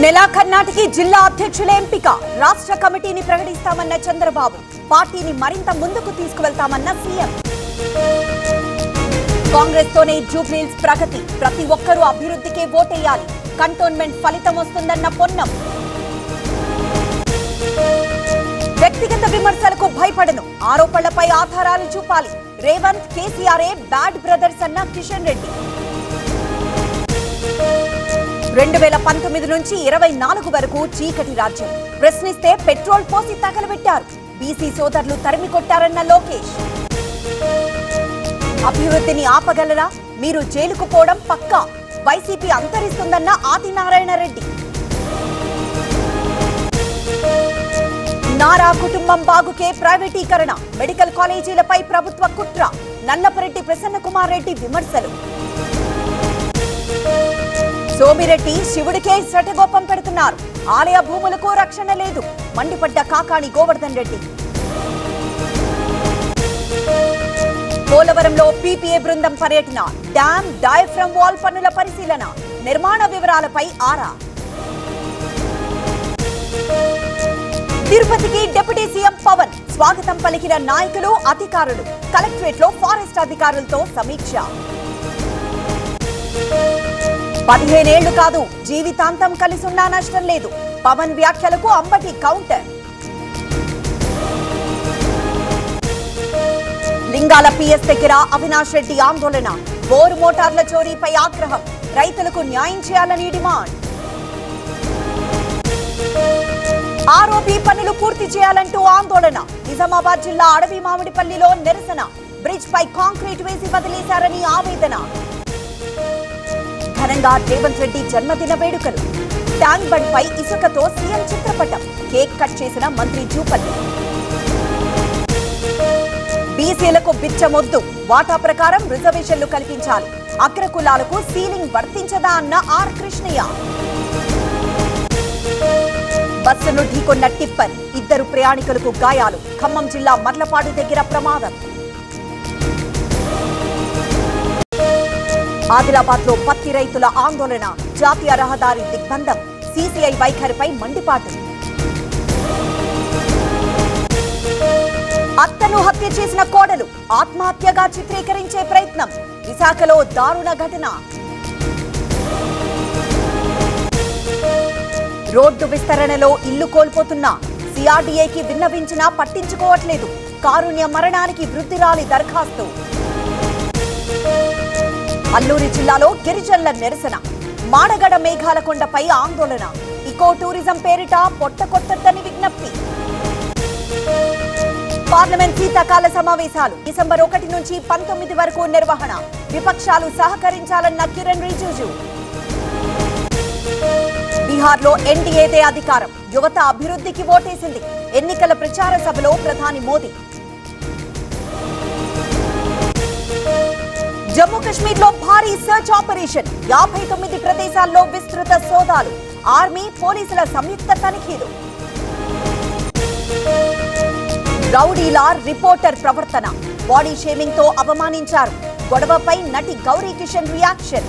నెలాఖరు నాటికి జిల్లా అధ్యక్షుల ఎంపిక రాష్ట్ర కమిటీని ప్రకటిస్తామన్న చంద్రబాబు పార్టీని మరింత ముందుకు తీసుకువెళ్తామన్న సీఎం కాంగ్రెస్ తోనే జూబ్లీహిల్స్ ప్రగతి ప్రతి ఒక్కరూ అభివృద్ధికే ఓటేయాలి కంటోన్మెంట్ ఫలితం వస్తుందన్న పొన్నం వ్యక్తిగత విమర్శలకు భయపడను ఆరోపణలపై ఆధారాలు చూపాలి రేవంత్ కేసీఆర్ బ్యాడ్ బ్రదర్స్ అన్న కిషన్ రెడ్డి 2019 నుంచి 24 వరకు చీకటి రాజ్యం ప్రశ్నిస్తే పెట్రోల్ పోసి తగలబెట్టారు బీసీ సోదరులు తరిమి కొట్టారన్న లోకేష్ అభివృద్ధిని ఆపగలరా మీరు జైలుకు పోవడం పక్కా వైసీపీ అంతరిస్తుందన్న ఆదినారాయణ రెడ్డి నారా కుటుంబం బాగుకే ప్రైవేటీకరణ మెడికల్ కాలేజీలపై ప్రభుత్వ కుట్ర నల్లపరెడ్డి ప్రసన్న కుమార్ రెడ్డి విమర్శలు సోమిరెడ్డి శివుడికే శటగోపం పెడుతున్నారు ఆలయ భూములకు రక్షణ లేదు మండిపడ్డ కాకాణి గోవర్ధన్ రెడ్డి పోలవరంలో పీపీఏ బృందం పర్యటన డ్యాం డయాఫ్రమ్ వాల్ పనుల పరిశీలన నిర్మాణ వివరాలపై ఆరా తిరుపతికి డిప్యూటీ సీఎం పవన్ స్వాగతం పలికిన నాయకులు అధికారులు కలెక్టరేట్ లో ఫారెస్ట్ అధికారులతో సమీక్ష 15 ఏళ్లు కాదు జీవితాంతం కలిసున్నా నష్టం లేదు పవన్ వ్యాఖ్యలకు అంబటి కౌంటర్ లింగాల పిఎస్ దగ్గర అవినాష్ రెడ్డి ఆందోళన బోరు మోటార్ల చోరీపై ఆగ్రహం రైతులకు న్యాయం చేయాలని డిమాండ్ ఆర్ఓబీ పనులు పూర్తి చేయాలంటూ ఆందోళన నిజామాబాద్ జిల్లా అడవి మామిడిపల్లిలో నిరసన బ్రిడ్జ్ పై కాంక్రీట్ వేసి వదిలేశారని ఆవేదన ఘనంగా రేవంత్ రెడ్డి జన్మదిన వేడుకలు ట్యాంక్ బండ్ పై ఇసుకతో సీఎం చిత్రపటం కేక్ కట్ చేసిన మంత్రి జూపల్లి బీసీలకు బిచ్చమొద్దు వాటా ప్రకారం రిజర్వేషన్లు కల్పించాలి అగ్రకులాలకు సీలింగ్ వర్తించదా అన్న ఆర్ కృష్ణయ్య బస్సును ఢీకొన్న టిప్పర్ 2 ప్రయాణికులకు గాయాలు ఖమ్మం జిల్లా మర్లపాడు దగ్గర ప్రమాదం ఆదిలాబాద్ లో పత్తి రైతుల ఆందోళన జాతీయ రహదారి దిగ్బంధం సీసీఐ వైఖరిపై మండిపాటు అత్తను హత్య చేసిన కోడలు ఆత్మహత్యగా చిత్రీకరించే ప్రయత్నం విశాఖలో దారుణ ఘటన రోడ్డు విస్తరణలో ఇల్లు కోల్పోతున్నా సిఆర్డీఏకి విన్నవించినా పట్టించుకోవట్లేదు కారుణ్య మరణానికి వృద్ధిరాలి దరఖాస్తు అల్లూరి జిల్లాలో గిరిజనుల నిరసన మాడగడ మేఘాల కొండపై ఆందోళన ఇకో టూరిజం పేరిట పొట్టకొట్టద్దని విజ్ఞప్తి పార్లమెంట్ శీతాకాల సమావేశాలు డిసెంబర్ 1 నుంచి 19 వరకు నిర్వహణ విపక్షాలు సహకరించాలన్న కిరణ్ రిజిజు బీహార్లో ఎన్డీఏదే అధికారం యువత అభివృద్ధికి ఓటేసింది ఎన్నికల ప్రచార సభలో ప్రధాని మోదీ జమ్మూ కశ్మీర్ లో భారీ సర్చ్ ఆపరేషన్ 59 ప్రదేశాల్లో విస్తృత సోదాలు ఆర్మీ పోలీసుల సంయుక్త తనిఖీలు రౌడీలా రిపోర్టర్ ప్రవర్తన బాడీ షేమింగ్ తో అవమానించారు గొడవపై నటి గౌరీ కిషన్ రియాక్షన్